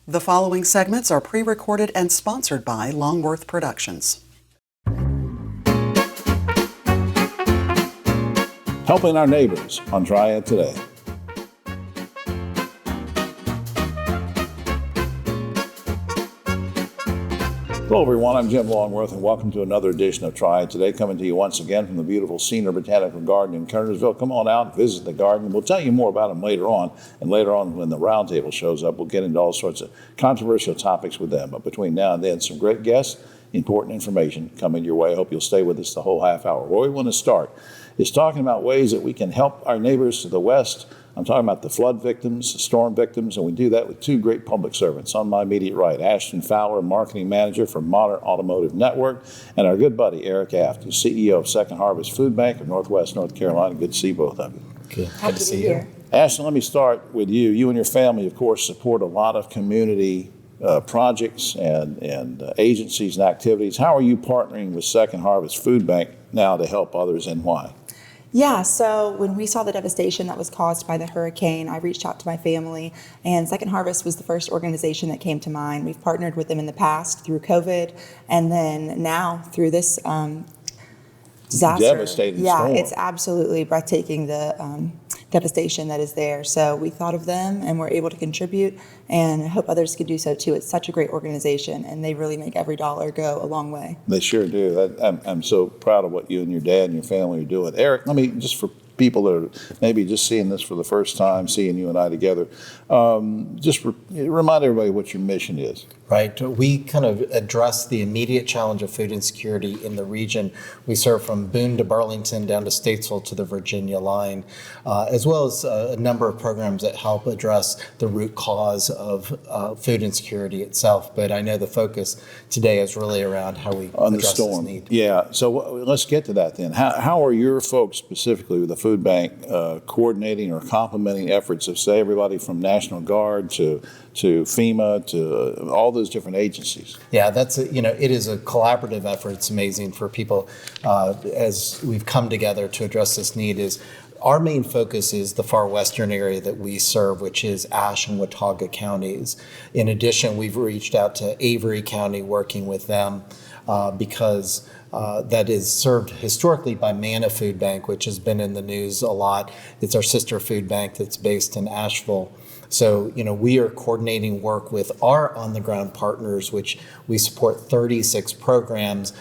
The following segments are pre-recorded and sponsored by Longworth Productions. Helping our neighbors on Triad Today. Hello everyone, I'm Jim Longworth and welcome to another edition of Triad Today, coming to you once again from the beautiful Senior Botanical Garden in Kernersville. Come on out and visit the garden. We'll tell you more about them later on, and later on when the roundtable shows up, we'll get into all sorts of controversial topics with them. But between now and then, some great guests, important information coming your way. I hope you'll stay with us the whole half hour. Where we want to start is talking about ways that we can help our neighbors to the west. I'm talking about the flood victims, the storm victims, and we do that with two great public servants. On my immediate right, Ashton Fowler, Marketing Manager for Modern Automotive Network, and our good buddy, Eric Aft, who's CEO of Second Harvest Food Bank of Northwest North Carolina. Good to see both of you. Good to see you. Ashton, let me start with you. You and your family, of course, support a lot of community projects and agencies and activities. How are you partnering with Second Harvest Food Bank now to help others, and why? Yeah, so when we saw the devastation that was caused by the hurricane, I reached out to my family, and Second Harvest was the first organization that came to mind. We've partnered with them in the past through COVID, and then now through this disaster. Devastating storm. Yeah, it's absolutely breathtaking, the devastation that is there. So we thought of them and were able to contribute, and I hope others could do so too. It's such a great organization, and they really make every dollar go a long way. They sure do. I'm so proud of what you and your dad and your family are doing. Eric, let me, just for people that are maybe just seeing this for the first time, seeing you and I together, remind everybody what your mission is. Right. We kind of address the immediate challenge of food insecurity in the region. We serve from Boone to Burlington down to Statesville to the Virginia line, as well as a number of programs that help address the root cause of food insecurity itself. But I know the focus today is really around how we on address the storm. this need. Yeah. So let's get to that then. How are your folks specifically with the food bank coordinating or complementing efforts of, say, everybody from National Guard to FEMA to all those different agencies? Yeah, it is a collaborative effort. It's amazing for people as we've come together to address this need. Is our main focus is the far western area that we serve, which is Ashe and Watauga counties. In addition, we've reached out to Avery County, working with them because that is served historically by Manna Food Bank, which has been in the news a lot. It's our sister food bank that's based in Asheville. So, we are coordinating work with our on-the-ground partners, which we support 36 programs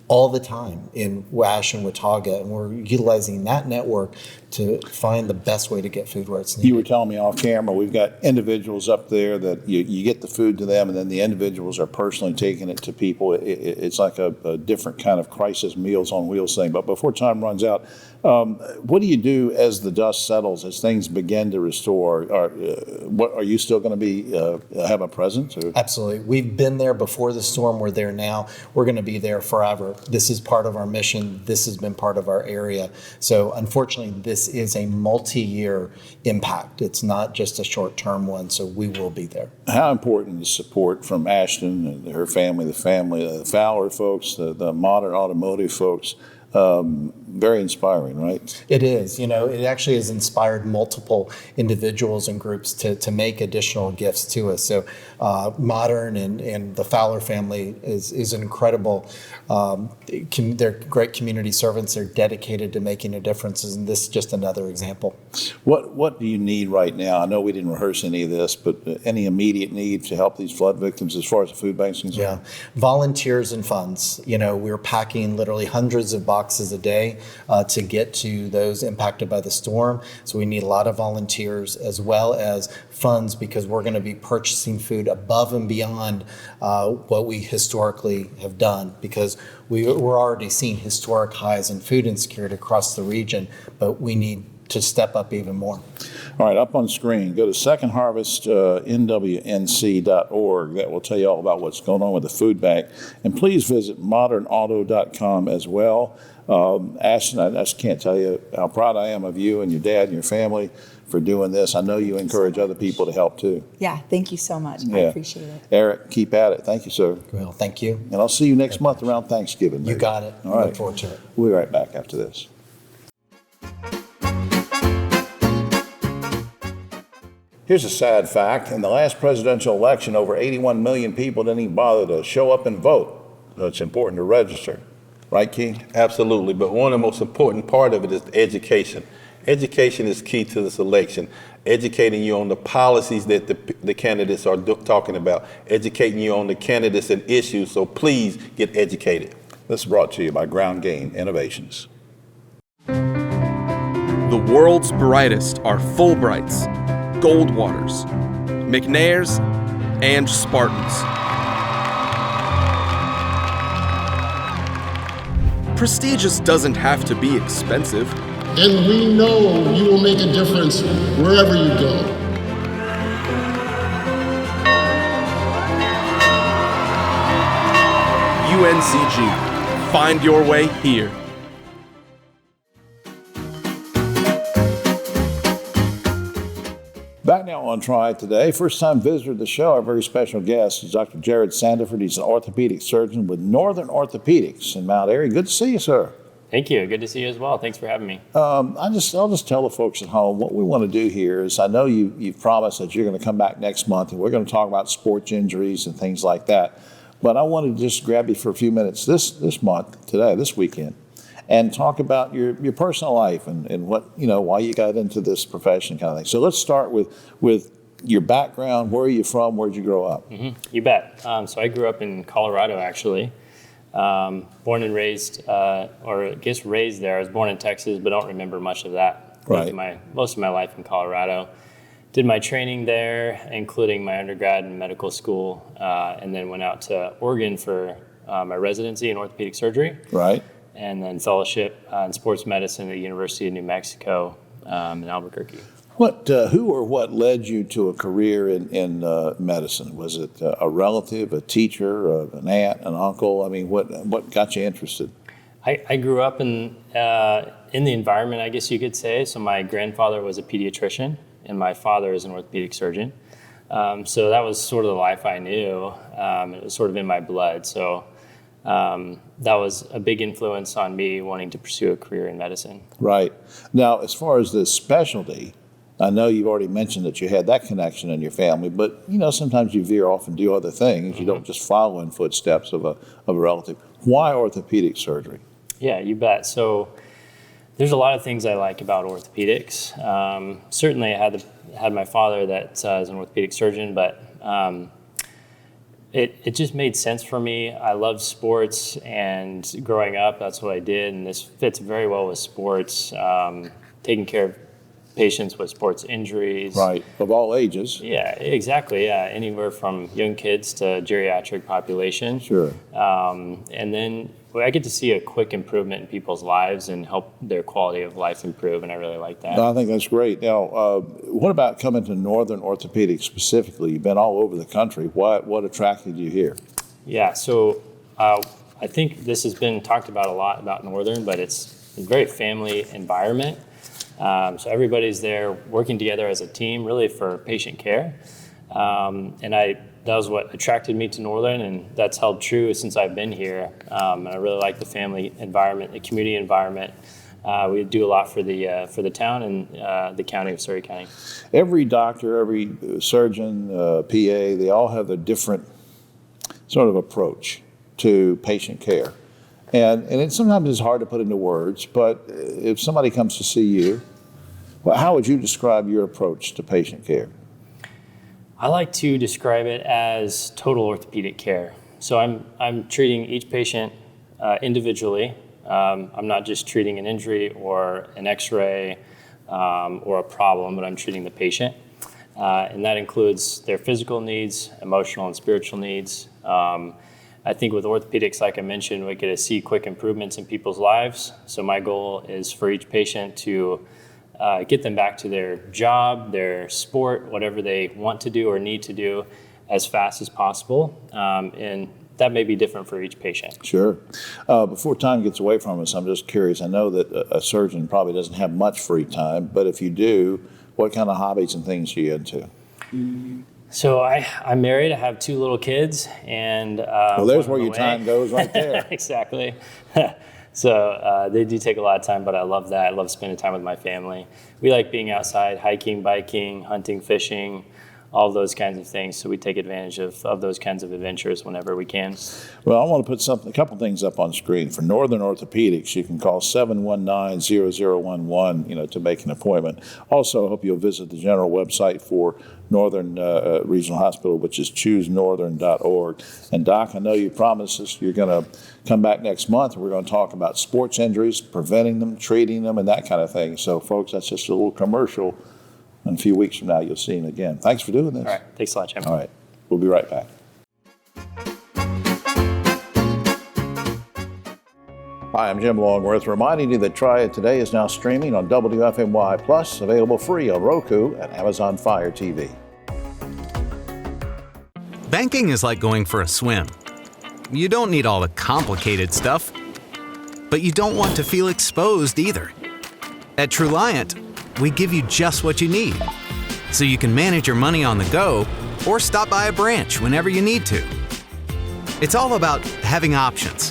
all the time in Ashe and Watauga, and we're utilizing that network to find the best way to get food where it's needed. You were telling me off camera, we've got individuals up there that you get the food to them, and then the individuals are personally taking it to people. It's like a different kind of crisis Meals on Wheels thing. But before time runs out, what do you do as the dust settles, as things begin to restore? Are you still going to be have a presence? Or? Absolutely. We've been there before the storm. We're there now. We're going to be there forever. This is part of our mission. This has been part of our area. So unfortunately, this is a multi-year impact. It's not just a short-term one, so we will be there. How important is support from Ashton and her family, the Fowler folks, the Modern Automotive folks? Very inspiring, right? It is. It actually has inspired multiple individuals and groups to make additional gifts to us. So Modern and the Fowler family is incredible. They're great community servants. They're dedicated to making a difference, and this is just another example. What do you need right now? I know we didn't rehearse any of this, but any immediate need to help these flood victims as far as the food banks concerned? Yeah, volunteers and funds. We're packing literally hundreds of boxes a day to get to those impacted by the storm. So we need a lot of volunteers as well as funds, because we're going to be purchasing food above and beyond what we historically have done, because we're already seeing historic highs in food insecurity across the region, but we need to step up even more. All right, up on screen, go to secondharvestnwnc.org. That will tell you all about what's going on with the food bank. And please visit modernauto.com as well. Ashton, I just can't tell you how proud I am of you and your dad and your family for doing this. I know you encourage other people to help too. Yeah, thank you so much. Yeah. I appreciate it. Eric, keep at it. Thank you, sir. Well, thank you. And I'll see you next month around Thanksgiving. You got it. All right. Look forward to it. We'll be right back after this. Here's a sad fact. In the last presidential election, over 81 million people didn't even bother to show up and vote. So it's important to register. Right, Key? Absolutely, but one of the most important part of it is education. Education is key to this election. Educating you on the policies that the candidates are talking about. Educating you on the candidates and issues, so please get educated. This is brought to you by Ground Gain Innovations. The world's brightest are Fulbrights, Goldwaters, McNairs, and Spartans. Prestigious doesn't have to be expensive. And we know you will make a difference wherever you go. UNCG. Find your way here. Back now on Triad Today. First time visitor to the show, our very special guest is Dr. Jared Sandiford. He's an orthopedic surgeon with Northern Orthopedics in Mount Airy. Good to see you, sir. Thank you. Good to see you as well. Thanks for having me. I'll just tell the folks at home what we want to do here is I know you've promised that you're going to come back next month and we're going to talk about sports injuries and things like that. But I wanted to just grab you for a few minutes this month, today, this weekend, and talk about your personal life and what, why you got into this profession kind of thing. So let's start with your background. Where are you from? Where'd you grow up? Mm-hmm. You bet. So I grew up in Colorado, actually. Born and raised, or I guess raised there. I was born in Texas, but don't remember much of that. Right. Most of my life in Colorado. Did my training there, including my undergrad and medical school, and then went out to Oregon for my residency in orthopedic surgery. Right. And then fellowship in sports medicine at the University of New Mexico in Albuquerque. Who or what led you to a career in medicine? Was it a relative, a teacher, an aunt, an uncle? I mean, what got you interested? I grew up in the environment, I guess you could say. So my grandfather was a pediatrician, and my father is an orthopedic surgeon. So that was sort of the life I knew. It was sort of in my blood. So that was a big influence on me wanting to pursue a career in medicine. Right. Now, as far as the specialty, I know you've already mentioned that you had that connection in your family, but sometimes you veer off and do other things. You don't just follow in footsteps of a relative. Why orthopedic surgery? Yeah, you bet. So there's a lot of things I like about orthopedics. Certainly, I had my father that is an orthopedic surgeon, but it just made sense for me. I loved sports, and growing up, that's what I did, and this fits very well with sports, taking care of patients with sports injuries. Right, of all ages. Yeah, exactly, yeah. Anywhere from young kids to geriatric population. Sure. And then I get to see a quick improvement in people's lives and help their quality of life improve, and I really like that. No, I think that's great. Now, what about coming to Northern Orthopedics specifically? You've been all over the country. What attracted you here? Yeah, so I think this has been talked about a lot about Northern, but it's a very family environment. So everybody's there working together as a team, really for patient care. And that was what attracted me to Northern, and that's held true since I've been here. And I really like the family environment, the community environment. We do a lot for the town and the county of Surrey County. Every doctor, every surgeon, PA, they all have a different sort of approach to patient care. And sometimes it's hard to put into words, but if somebody comes to see you, well, how would you describe your approach to patient care? I like to describe it as total orthopedic care. So I'm treating each patient individually. I'm not just treating an injury or an x-ray or a problem, but I'm treating the patient. And that includes their physical needs, emotional and spiritual needs. I think with orthopedics, like I mentioned, we get to see quick improvements in people's lives. So my goal is for each patient to get them back to their job, their sport, whatever they want to do or need to do as fast as possible. And that may be different for each patient. Sure. Before time gets away from us, I'm just curious. I know that a surgeon probably doesn't have much free time, but if you do, what kind of hobbies and things are you into? So I'm married. I have 2 little kids, and well, there's where your time goes right there. Exactly. So they do take a lot of time, but I love that. I love spending time with my family. We like being outside, hiking, biking, hunting, fishing, all those kinds of things. So we take advantage of those kinds of adventures whenever we can. Well, I want to put a couple things up on screen. For Northern Orthopedics, you can call 719-0011, to make an appointment. Also, I hope you'll visit the general website for Northern Regional Hospital, which is choosenorthern.org. And Doc, I know you promised us you're going to come back next month. We're going to talk about sports injuries, preventing them, treating them, and that kind of thing. So, folks, that's just a little commercial. And a few weeks from now, you'll see him again. Thanks for doing this. All right. Thanks a lot, Jim. All right. We'll be right back. Hi, I'm Jim Longworth, reminding you that Triad Today is now streaming on WFMY Plus, available free on Roku and Amazon Fire TV. Banking is like going for a swim. You don't need all the complicated stuff, but you don't want to feel exposed either. At Truliant, we give you just what you need, so you can manage your money on the go or stop by a branch whenever you need to. It's all about having options,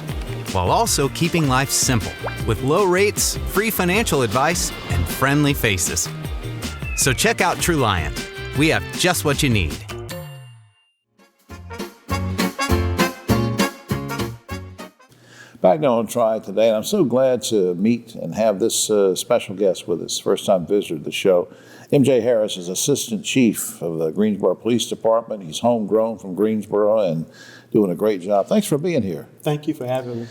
while also keeping life simple with low rates, free financial advice, and friendly faces. So check out Truliant. We have just what you need. Back now on Triad Today, and I'm so glad to meet and have this special guest with us, first-time visitor to the show. M.J. Harris is Assistant Chief of the Greensboro Police Department. He's homegrown from Greensboro and doing a great job. Thanks for being here. Thank you for having me.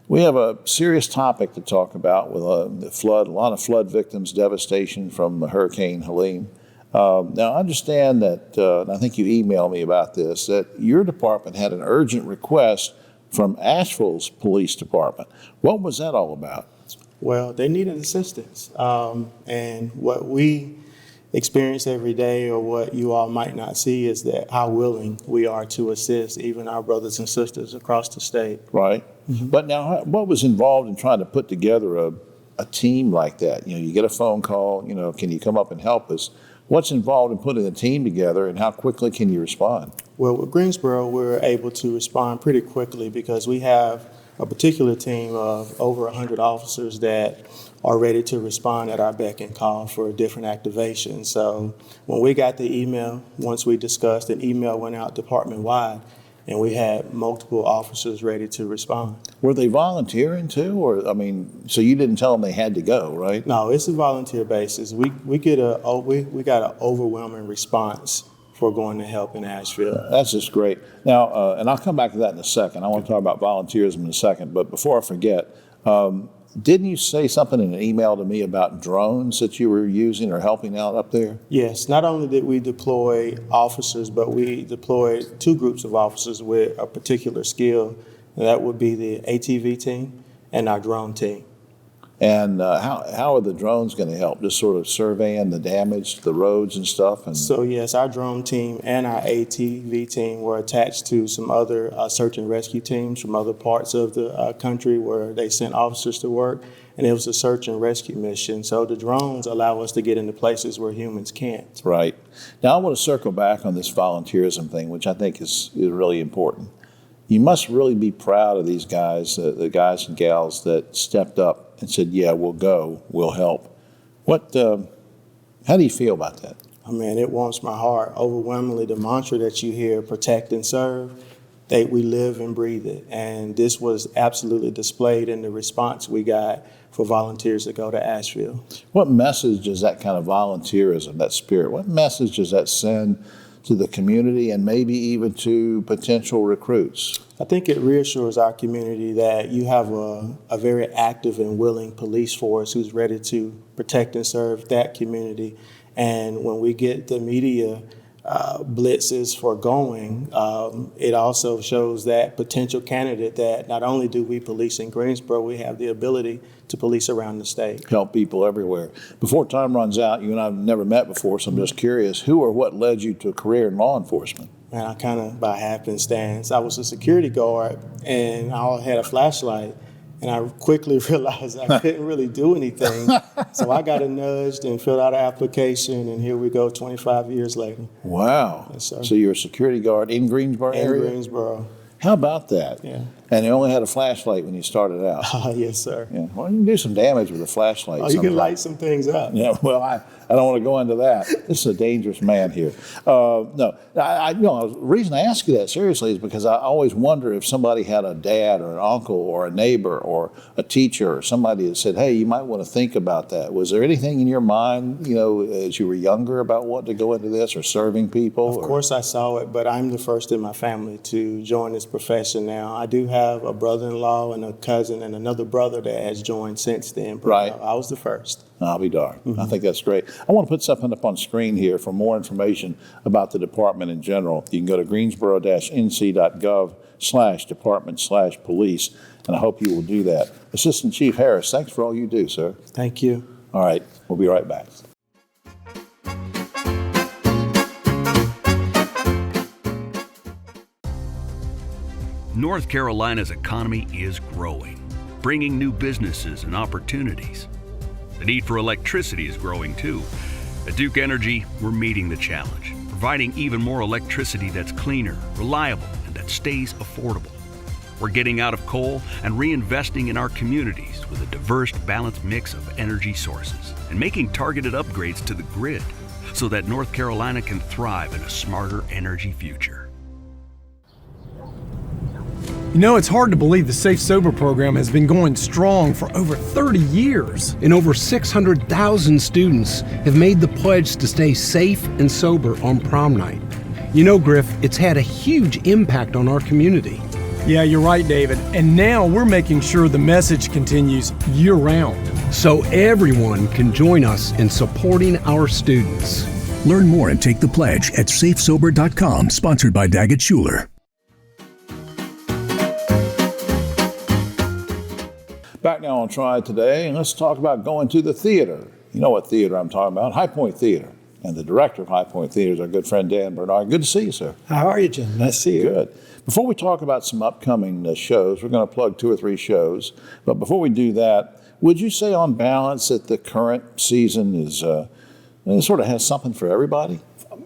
We have a serious topic to talk about with the flood, a lot of flood victims, devastation from Hurricane Helene. Now, I understand that, and I think you emailed me about this, that your department had an urgent request from Asheville's police department. What was that all about? Well, they needed assistance. And what we experience every day, or what you all might not see, is that how willing we are to assist even our brothers and sisters across the state. Right. Mm-hmm. But now, what was involved in trying to put together a team like that? You get a phone call, can you come up and help us? What's involved in putting a team together, and how quickly can you respond? Well, with Greensboro, we're able to respond pretty quickly because we have a particular team of over 100 officers that are ready to respond at our beck and call for different activations. So when we got the email, once we discussed, an email went out department-wide, and we had multiple officers ready to respond. Were they volunteering too, or so you didn't tell them they had to go, right? No, it's a volunteer basis. We got an overwhelming response for going to help in Asheville. That's just great. Now, and I'll come back to that in a second. I want to talk about volunteerism in a second, but before I forget, didn't you say something in an email to me about drones that you were using or helping out up there? Yes, not only did we deploy officers, but we deployed two groups of officers with a particular skill, and that would be the ATV team and our drone team. And how are the drones going to help? Just sort of surveying the damage to the roads and stuff? So yes, our drone team and our ATV team were attached to some other search and rescue teams from other parts of the country where they sent officers to work, and it was a search and rescue mission. So the drones allow us to get into places where humans can't. Right. Now I want to circle back on this volunteerism thing, which I think is really important. You must really be proud of these guys, the guys and gals that stepped up and said, yeah, we'll go, we'll help. How do you feel about that? Oh man, it warms my heart. Overwhelmingly, the mantra that you hear, protect and serve, we live and breathe it. And this was absolutely displayed in the response we got for volunteers to go to Asheville. What message does that kind of volunteerism, that spirit, what message does that send to the community and maybe even to potential recruits? I think it reassures our community that you have a very active and willing police force who's ready to protect and serve that community. And when we get the media blitzes for going, it also shows that potential candidate that not only do we police in Greensboro, we have the ability to police around the state. Help people everywhere. Before time runs out, you and I have never met before, so I'm just curious, who or what led you to a career in law enforcement? And I kind of, by happenstance, I was a security guard, and I had a flashlight, and I quickly realized I couldn't really do anything. So I got nudged and filled out an application, and here we go 25 years later. Wow. Yes, sir. So you're a security guard in Greensboro area? In Greensboro. How about that? Yeah. And you only had a flashlight when you started out. Yes, sir. Yeah. Well, you can do some damage with a flashlight. Oh, you can light some things up. Yeah, well, I don't want to go into that. This is a dangerous man here. No, the reason I ask you that seriously is because I always wonder if somebody had a dad or an uncle or a neighbor or a teacher or somebody that said, hey, you might want to think about that. Was there anything in your mind, as you were younger about wanting to go into this or serving people? Of course I saw it, but I'm the first in my family to join this profession now. I do have a brother-in-law and a cousin and another brother that has joined since then. But Right. I was the first. I'll be darned. I think that's great. I want to put something up on screen here for more information about the department in general. You can go to greensboro-nc.gov/department/police, and I hope you will do that. Assistant Chief Harris, thanks for all you do, sir. Thank you. All right, we'll be right back. North Carolina's economy is growing, bringing new businesses and opportunities. The need for electricity is growing too. At Duke Energy, we're meeting the challenge, providing even more electricity that's cleaner, reliable, and that stays affordable. We're getting out of coal and reinvesting in our communities with a diverse, balanced mix of energy sources and making targeted upgrades to the grid so that North Carolina can thrive in a smarter energy future. You know, it's hard to believe the Safe Sober program has been going strong for over 30 years. And over 600,000 students have made the pledge to stay safe and sober on prom night. You know, Griff, it's had a huge impact on our community. Yeah, you're right, David. And now we're making sure the message continues year-round. So everyone can join us in supporting our students. Learn more and take the pledge at safesober.com, sponsored by Daggett Schuler. Back now on Triad Today, and let's talk about going to the theater. You know what theater I'm talking about, High Point Theater. And the director of High Point Theater is our good friend Dan Bernard. Good to see you, sir. How are you, Jim? Nice to see you. Good. Before we talk about some upcoming shows, we're going to plug 2 or 3 shows. But before we do that, would you say on balance that the current season is it sort of has something for everybody?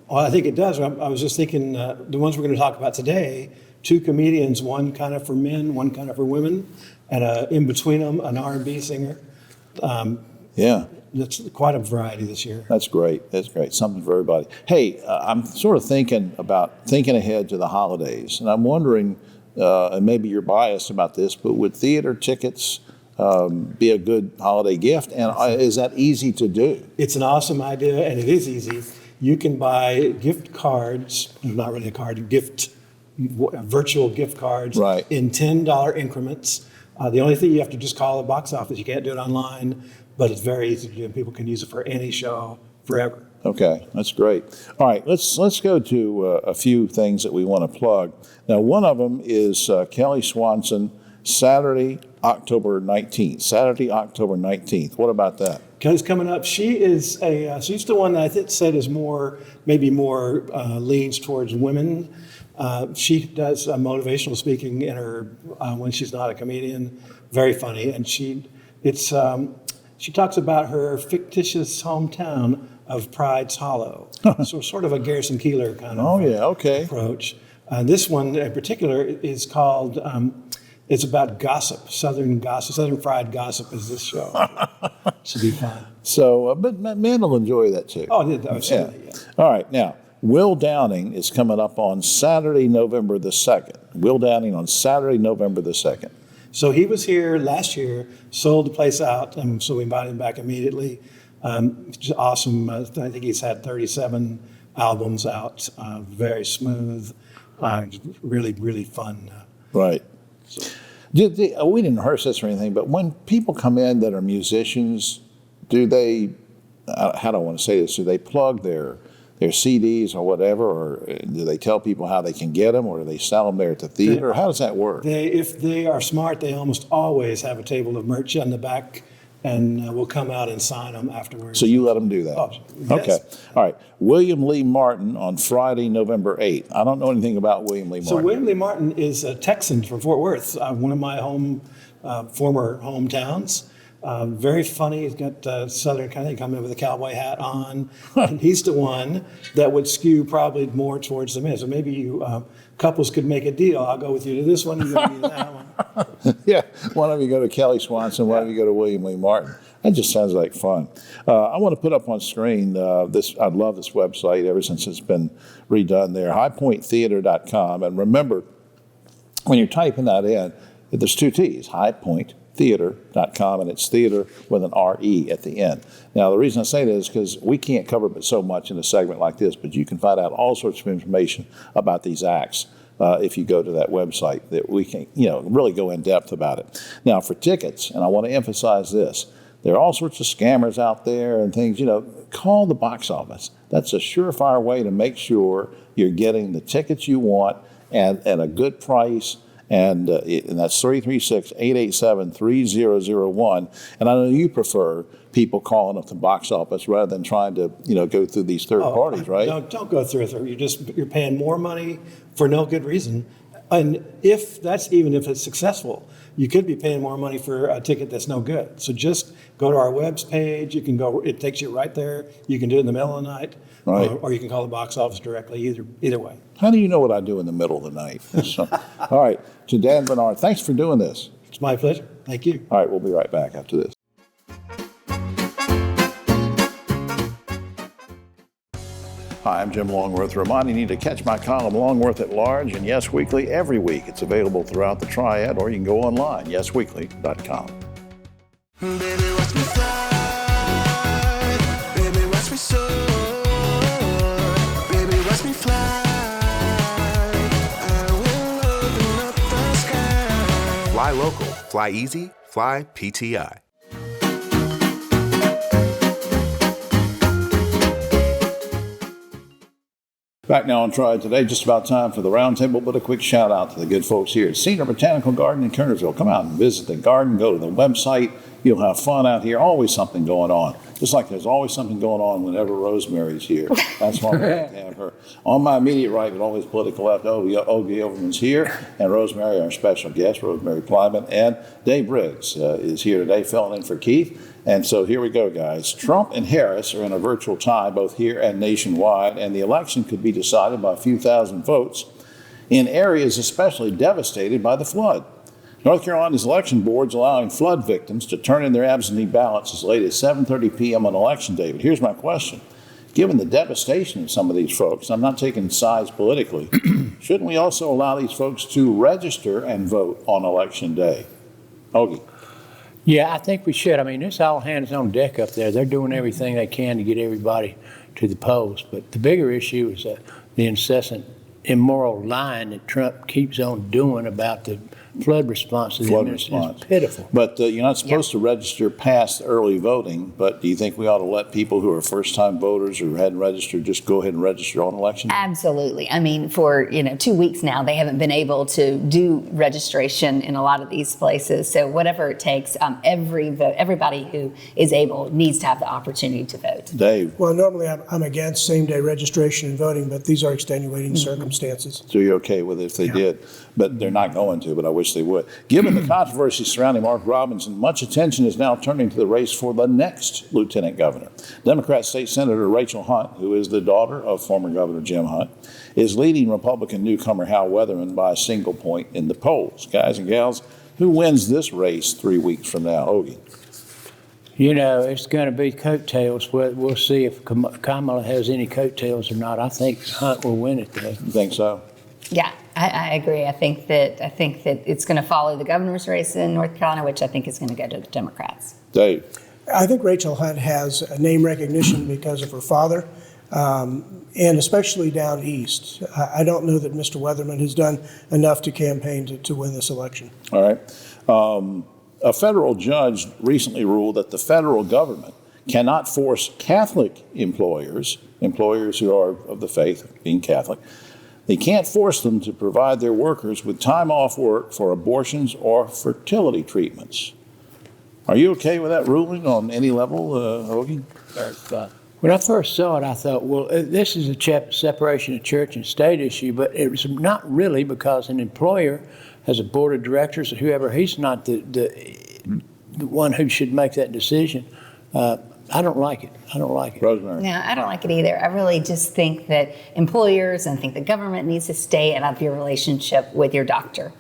Well, I think it does. I was just thinking the ones we're going to talk about today, 2 comedians, one kind of for men, one kind of for women, and in between them, an R&B singer. Yeah. It's quite a variety this year. That's great. That's great. Something for everybody. Hey, I'm sort of thinking ahead to the holidays, and I'm wondering, and maybe you're biased about this, but would theater tickets be a good holiday gift? And is that easy to do? It's an awesome idea, and it is easy. You can buy gift cards, not really a card, virtual gift cards in $10 increments. The only thing you have to just call the box office. You can't do it online, but it's very easy to do. People can use it for any show forever. Okay, that's great. All right, let's go to a few things that we want to plug. Now, one of them is Kelly Swanson, Saturday, October 19th. Saturday, October 19th. What about that? Kelly's coming up. She's the one that I think said is maybe more leans towards women. She does motivational speaking in her when she's not a comedian. Very funny, and she talks about her fictitious hometown of Pride's Hollow. So sort of a Garrison Keillor kind of approach. This one in particular is called. It's about gossip, Southern fried gossip is this show. Should be fun. So, but men will enjoy that too. Oh, absolutely. Yeah. All right, now. Will Downing is coming up on Saturday, November the 2nd. Will Downing on Saturday, November the 2nd. So he was here last year, sold the place out, and so we invited him back immediately. Just awesome. I think he's had 37 albums out. Very smooth, really, really fun. Right. We didn't rehearse this or anything, but when people come in that are musicians, do they, how do I want to say this, do they plug their CDs or whatever, or do they tell people how they can get them, or do they sell them there at the theater? How does that work? If they are smart, they almost always have a table of merch on the back, and we'll come out and sign them afterwards. So you let them do that? Oh, yes. Okay. All right. William Lee Martin on Friday, November 8th. I don't know anything about William Lee Martin. So William Lee Martin is a Texan from Fort Worth, one of my former hometowns. Very funny. He's got Southern kind of come in with a cowboy hat on. And he's the one that would skew probably more towards the men. So maybe you couples could make a deal. I'll go with you to this one, you go with me to that one. Yeah, one of you go to Kelly Swanson, one of you go to William Lee Martin. That just sounds like fun. I want to put up on screen this. I love this website ever since it's been redone there, highpointtheater.com. And remember, when you're typing that in, there's two T's, highpointtheater.com, and it's theater with an R-E at the end. Now, the reason I say that is because we can't cover but so much in a segment like this, but you can find out all sorts of information about these acts if you go to that website, that we can, really go in depth about it. Now, for tickets, and I want to emphasize this, there are all sorts of scammers out there and things, call the box office. That's a surefire way to make sure you're getting the tickets you want at a good price. And that's 336-887-3001. And I know you prefer people calling up the box office rather than trying to, go through these third parties, right? Don't go through it. You're paying more money for no good reason. And even if it's successful, you could be paying more money for a ticket that's no good. So just go to our webs page. You can go, it takes you right there. You can do it in the middle of the night, right. or you can call the box office directly, either way. How do you know what I do in the middle of the night? So, all right, to Dan Bernard, thanks for doing this. It's my pleasure. Thank you. All right, we'll be right back after this. Hi, I'm Jim Longworth, reminding you to catch my column Longworth at Large and Yes Weekly every week. It's available throughout the Triad, or you can go online, yesweekly.com. Baby, watch me fly. Baby, watch me soar. Baby, watch me fly. I will open up the sky. Fly local, fly easy, fly PTI. Back now on Triad Today, just about time for the roundtable, but a quick shout out to the good folks here at Cedar Botanical Garden in Kernersville. Come out and visit the garden, go to the website. You'll have fun out here, always something going on. Just like there's always something going on whenever Rosemary's here. That's why we like to have her. On my immediate right, but always political left, Ogie Overman's here, and Rosemary, our special guest, Rosemary Kleiman, and Dave Briggs is here today, filling in for Keith. And so here we go, guys. Trump and Harris are in a virtual tie, both here and nationwide, and the election could be decided by a few thousand votes in areas especially devastated by the flood. North Carolina's election board's allowing flood victims to turn in their absentee ballots as late as 7:30 p.m. on election day. But here's my question. Given the devastation of some of these folks, I'm not taking sides politically, shouldn't we also allow these folks to register and vote on election day? Ogie. Yeah, I think we should. I mean, it's all hands on deck up there. They're doing everything they can to get everybody to the polls. But the bigger issue is the incessant immoral lying that Trump keeps on doing about the flood response to the administration. It's pitiful. But you're not supposed to register past early voting, but do you think we ought to let people who are first-time voters or hadn't registered just go ahead and register on election day? Absolutely. I mean, for 2 weeks now, they haven't been able to do registration in a lot of these places. So whatever it takes, everybody who is able needs to have the opportunity to vote. Dave? Well, normally I'm against same-day registration and voting, but these are extenuating circumstances. So you're okay with it if they did, but they're not going to, but I wish they would. Given the controversy surrounding Mark Robinson, much attention is now turning to the race for the next lieutenant governor. Democrat State Senator Rachel Hunt, who is the daughter of former Governor Jim Hunt, is leading Republican newcomer Hal Weatherman by a single point in the polls. Guys and gals, who wins this race 3 weeks from now? Ogie. It's going to be coattails. We'll see if Kamala has any coattails or not. I think Hunt will win it, though. You think so? Yeah, I agree. I think that it's going to follow the governor's race in North Carolina, which I think is going to go to the Democrats. Dave. I think Rachel Hunt has a name recognition because of her father, and especially down east. I don't know that Mr. Weatherman has done enough to campaign to win this election. All right. A federal judge recently ruled that the federal government cannot force Catholic employers who are of the faith, being Catholic, they can't force them to provide their workers with time off work for abortions or fertility treatments. Are you okay with that ruling on any level, Ogie? When I first saw it, I thought, well, this is a separation of church and state issue, but it was not really, because an employer has a board of directors or whoever. He's not the the one who should make that decision. I don't like it. I don't like it. Rosemary. No, I don't like it either. I really just think that employers and think the government needs to stay out of your relationship with your doctor.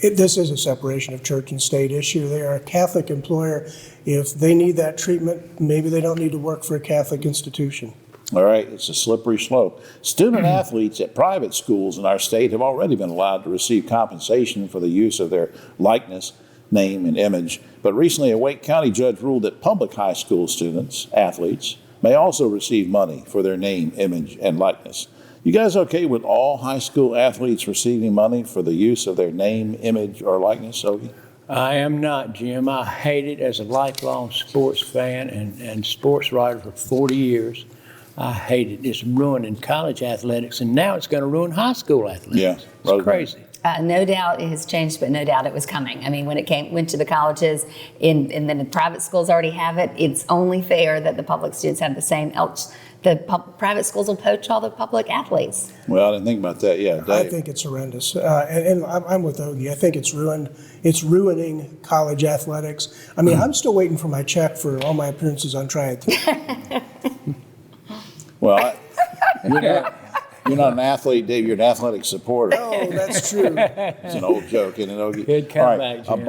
This is a separation of church and state issue. They are a Catholic employer. If they need that treatment, maybe they don't need to work for a Catholic institution. All right, it's a slippery slope. Student athletes at private schools in our state have already been allowed to receive compensation for the use of their likeness, name, and image. But recently, a Wake County judge ruled that public high school students, athletes, may also receive money for their name, image, and likeness. You guys okay with all high school athletes receiving money for the use of their name, image, or likeness, Ogie? I am not, Jim. I hate it as a lifelong sports fan and sports writer for 40 years. I hate it. It's ruining college athletics, and now it's going to ruin high school athletics. Yeah, it's crazy. No doubt it has changed, but no doubt it was coming. I mean, when it went to the colleges, and then the private schools already have it, it's only fair that the public students have the same. Else, the private schools will poach all the public athletes. Well, I didn't think about that. Yeah, Dave. I think it's horrendous, and I'm with Ogie. I think it's ruined. It's ruining college athletics. I mean, I'm still waiting for my check for all my appearances on Triad Today. Well, you're not an athlete, Dave. You're an athletic supporter. Oh, that's true. It's an old joke, isn't it, Ogie? Good comeback, Jim.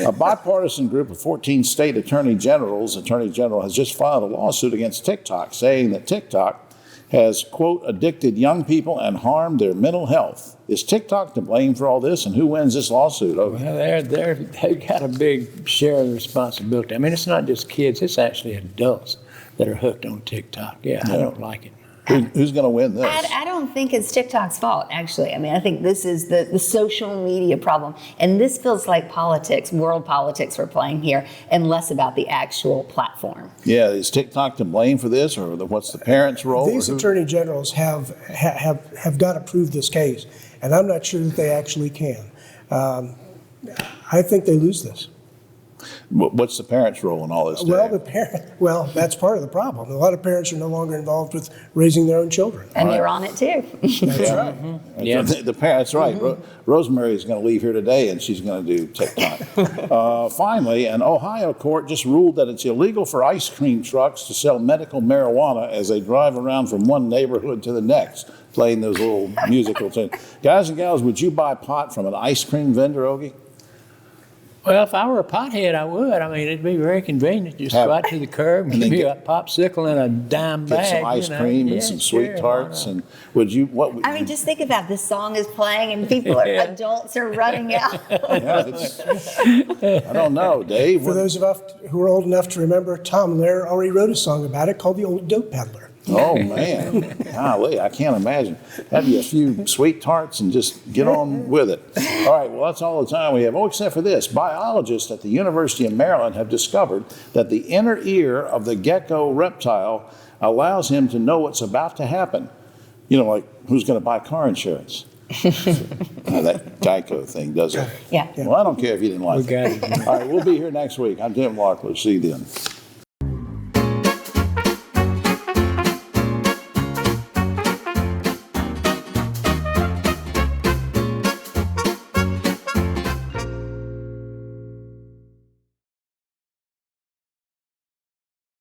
A bipartisan group of 14 state attorney general has just filed a lawsuit against TikTok, saying that TikTok has, quote, addicted young people and harmed their mental health. Is TikTok to blame for all this, and who wins this lawsuit? Ogie? Well, they've got a big share of the responsibility. I mean, it's not just kids, it's actually adults that are hooked on TikTok. Yeah. I don't like it. Who's going to win this? I don't think it's TikTok's fault, actually. I mean, I think this is the social media problem. And this feels like politics, world politics we're playing here, and less about the actual platform. Yeah, is TikTok to blame for this, or what's the parents' role? These attorney generals have got to prove this case, and I'm not sure that they actually can. I think they lose this. What's the parents' role in all this? Well, that's part of the problem. A lot of parents are no longer involved with raising their own children. And you're on it too. That's right. Yeah. The parents, right. Rosemary is going to leave here today, and she's going to do TikTok. Finally, an Ohio court just ruled that it's illegal for ice cream trucks to sell medical marijuana as they drive around from one neighborhood to the next, playing those little musical tunes. Guys and gals, would you buy pot from an ice cream vendor, Ogie? Well, if I were a pothead, I would. I mean, it'd be very convenient. Just go out to the curb and give me a popsicle and a dime bag. Get some ice cream and some sweet tarts. And would you? I mean, just think about this song is playing and people adults are running out. I don't know, Dave. For those of us who are old enough to remember, Tom Lehrer already wrote a song about it called "The Old Dope Peddler." Oh, man. Golly, I can't imagine. Have you a few sweet tarts and just get on with it. All right, well, that's all the time we have. Oh, except for this. Biologists at the University of Maryland have discovered that the inner ear of the gecko reptile allows him to know what's about to happen. You know, like who's going to buy car insurance. That Geico thing does it. Yeah. Well, I don't care if you didn't like it. All right, we'll be here next week. I'm Tim Locklear. See you then.